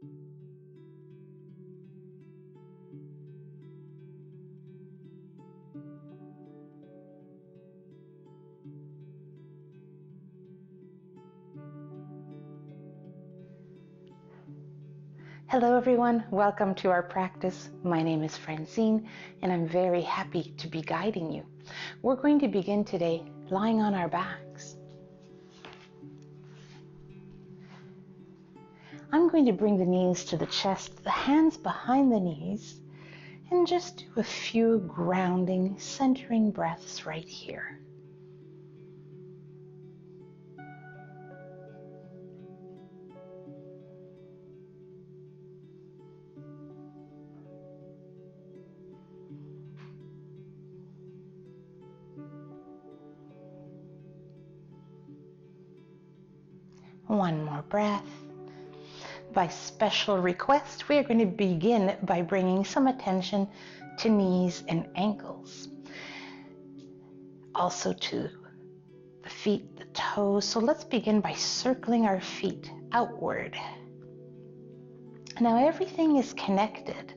Hello everyone, welcome to our practice. My name is Francine and I'm very happy to be guiding you. We're going to begin today lying on our backs. I'm going to bring the knees to the chest, the hands behind the knees, and just do a few grounding, centering breaths right here. One more breath. By special request, we are going to begin by bringing some attention to knees and ankles. Also to the feet, the toes. So let's begin by circling our feet outward. Now everything is connected.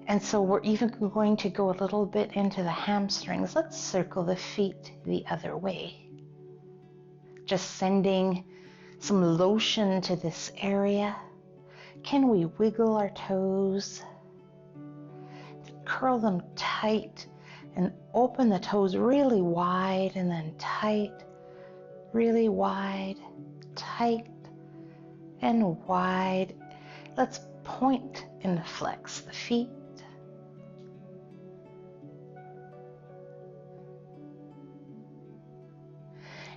And so we're even going to go a little bit into the hamstrings. Let's circle the feet the other way. Just sending some lotion to this area. Can we wiggle our toes? Curl them tight and open the toes really wide and then tight, really wide, tight, and wide. Let's point and flex the feet.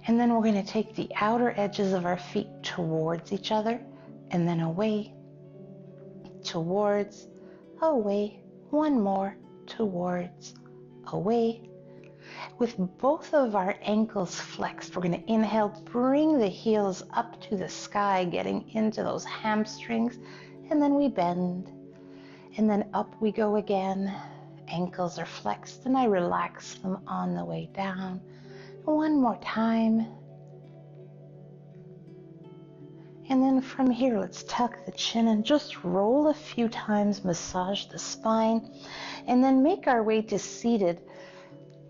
And then we're going to take the outer edges of our feet towards each other and then away, towards, away, one more, towards, away. With both of our ankles flexed, we're going to inhale, bring the heels up to the sky, getting into those hamstrings, and then we bend, and then up we go again. Ankles are flexed, and I relax them on the way down. One more time. And then from here, let's tuck the chin and just roll a few times, massage the spine, and then make our way to seated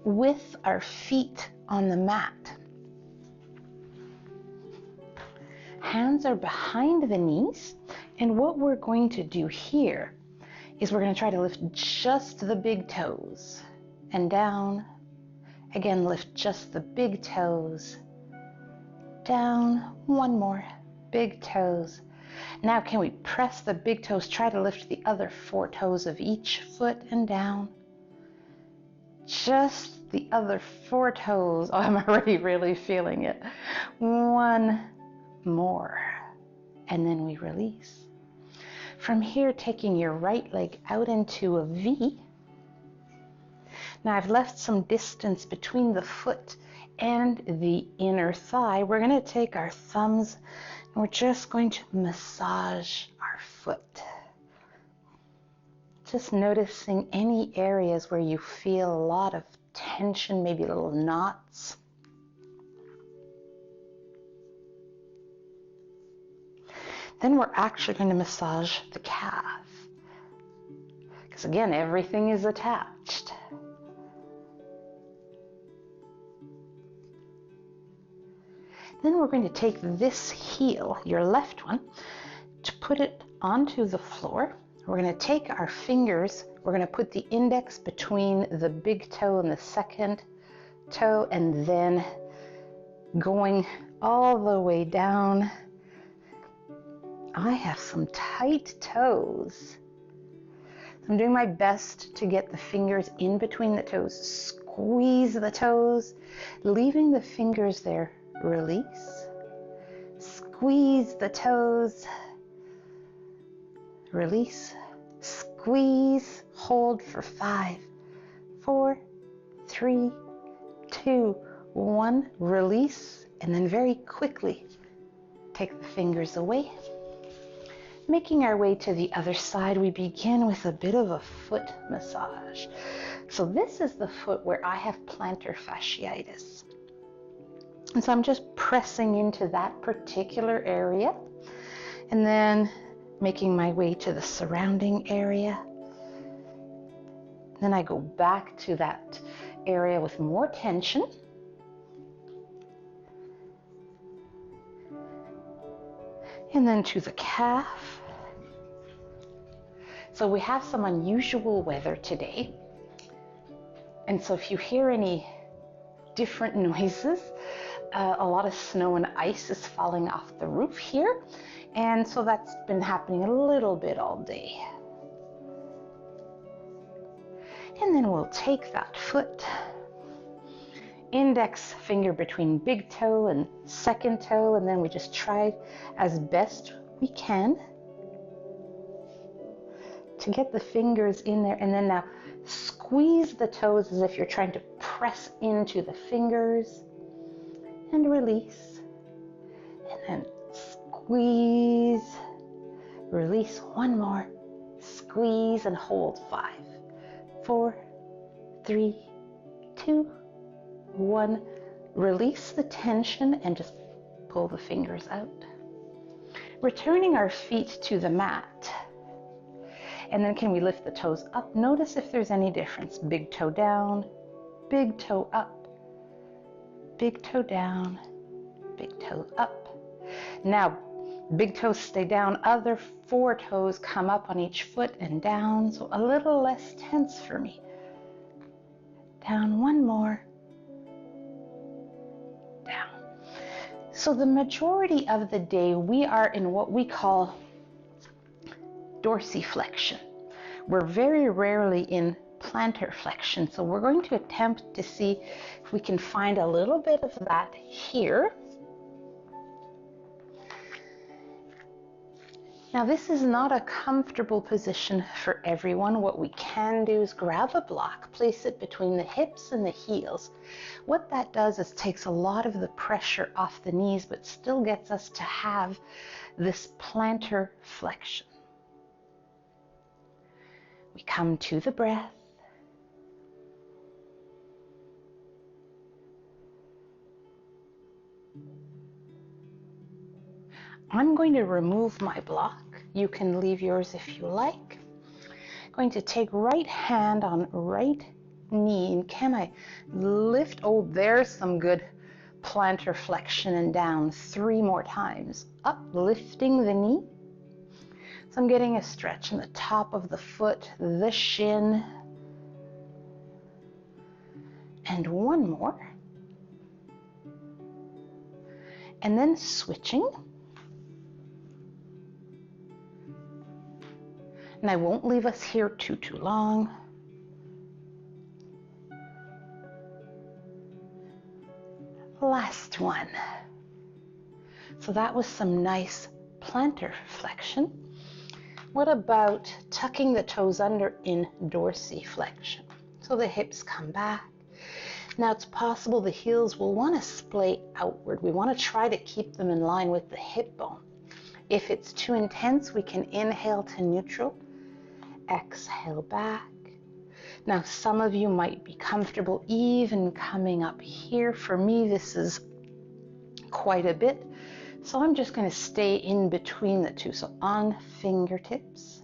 with our feet on the mat. Hands are behind the knees, and what we're going to do here is we're going to try to lift just the big toes and down. Again, lift just the big toes, down, one more, big toes. Now can we press the big toes, try to lift the other 4 toes of each foot and down. Just the other 4 toes, oh, I'm already really feeling it. One more, and then we release. From here, taking your right leg out into a V. Now I've left some distance between the foot and the inner thigh. We're going to take our thumbs and we're just going to massage our foot. Just noticing any areas where you feel a lot of tension, maybe little knots. Then we're actually going to massage the calf. Because again, everything is attached. Then we're going to take this heel, your left one, to put it onto the floor. We're going to take our fingers, we're going to put the index between the big toe and the second toe, and then going all the way down. I have some tight toes. I'm doing my best to get the fingers in between the toes. Squeeze the toes, leaving the fingers there. Release, squeeze the toes, release, squeeze, hold for 5, 4, 3, 2, 1, release, and then very quickly take the fingers away. Making our way to the other side, we begin with a bit of a foot massage. So this is the foot where I have plantar fasciitis. And so I'm just pressing into that particular area and then making my way to the surrounding area. Then I go back to that area with more tension. And then to the calf. So we have some unusual weather today. And so if you hear any different noises, a lot of snow and ice is falling off the roof here. And so that's been happening a little bit all day. And then we'll take that foot, index finger between big toe and second toe, and then we just try as best we can to get the fingers in there. And then now squeeze the toes as if you're trying to press into the fingers, and release. And then squeeze, release. One more, squeeze and hold. 5, 4, 3, 2, 1. Release the tension and just pull the fingers out. Returning our feet to the mat. And then can we lift the toes up? Notice if there's any difference. Big toe down, big toe up, big toe down, big toe up. Now, big toes stay down, other 4 toes come up on each foot and down, so a little less tense for me. Down, one more. Down. So the majority of the day we are in what we call dorsiflexion. We're very rarely in plantar flexion, so we're going to attempt to see if we can find a little bit of that here. Now this is not a comfortable position for everyone. What we can do is grab a block, place it between the hips and the heels. What that does is takes a lot of the pressure off the knees, but still gets us to have this plantar flexion. We come to the breath. I'm going to remove my block. You can leave yours if you like. I'm going to take right hand on right knee, and can I lift? Oh, there's some good plantar flexion, and down 3 more times. Up, lifting the knee. So I'm getting a stretch in the top of the foot, the shin. And one more. And then switching. And I won't leave us here too long. Last one. So that was some nice plantar flexion. What about tucking the toes under in dorsiflexion? So the hips come back. Now it's possible the heels will want to splay outward. We want to try to keep them in line with the hip bone. If it's too intense, we can inhale to neutral. Exhale back. Now some of you might be comfortable even coming up here. For me, this is quite a bit. So I'm just going to stay in between the two. So on fingertips.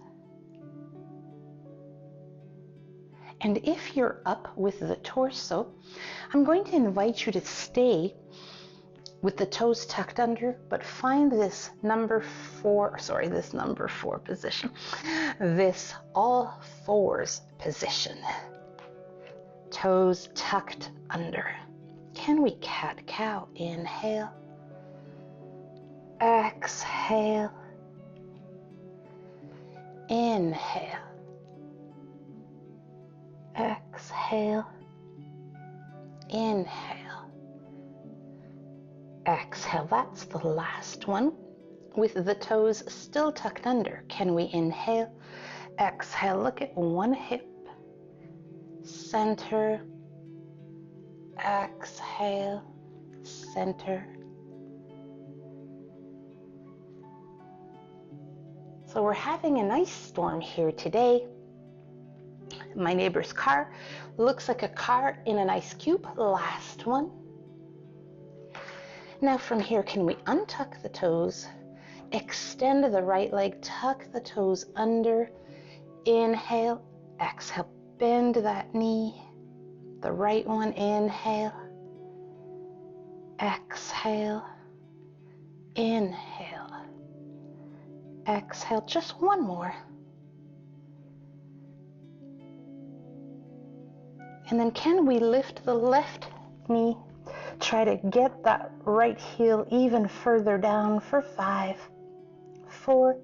And if you're up with the torso, I'm going to invite you to stay with the toes tucked under, but find this number 4 position, this all fours position. Toes tucked under. Can we cat-cow? Inhale. Exhale. Inhale. Exhale. Inhale. Exhale. That's the last one. With the toes still tucked under, can we inhale? Exhale. Look at one hip. Center. Exhale. Center. So we're having a nice storm here today. My neighbor's car looks like a car in an ice cube. Last one. Now from here, can we untuck the toes, extend the right leg, tuck the toes under. Inhale, exhale, bend that knee. The right one, inhale, exhale, inhale, exhale. Just one more. And then can we lift the left knee? Try to get that right heel even further down for 5, 4,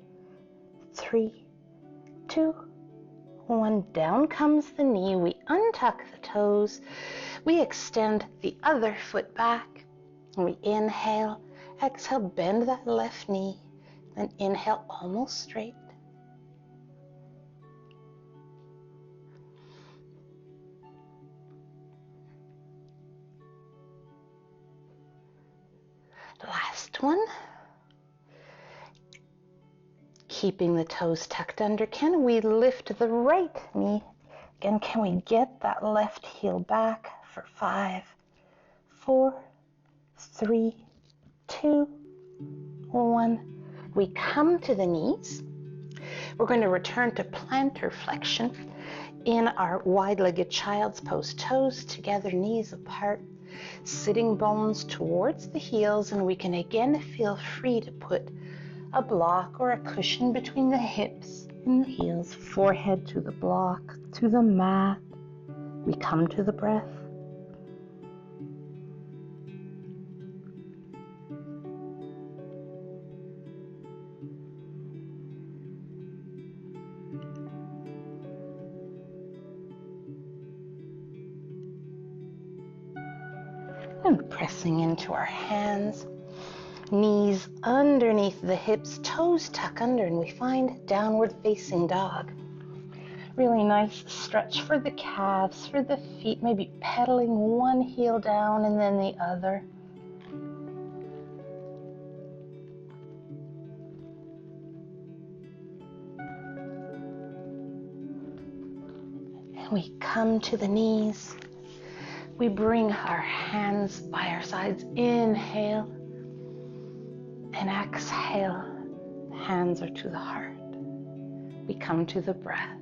3, 2, 1. Down comes the knee. We untuck the toes. We extend the other foot back. We inhale, exhale, bend that left knee. Then inhale, almost straight. Last one. Keeping the toes tucked under, can we lift the right knee? Again, can we get that left heel back for 5, 4, 3, 2, 1. We come to the knees. We're going to return to plantar flexion in our wide-legged child's pose. Toes together, knees apart, sitting bones towards the heels, and we can again feel free to put a block or a cushion between the hips and the heels, forehead to the block, to the mat. We come to the breath. And pressing into our hands. Knees underneath the hips, toes tuck under, and we find downward facing dog. Really nice stretch for the calves, for the feet, maybe pedaling one heel down and then the other. And we come to the knees. We bring our hands by our sides. Inhale. And exhale, hands are to the heart. We come to the breath.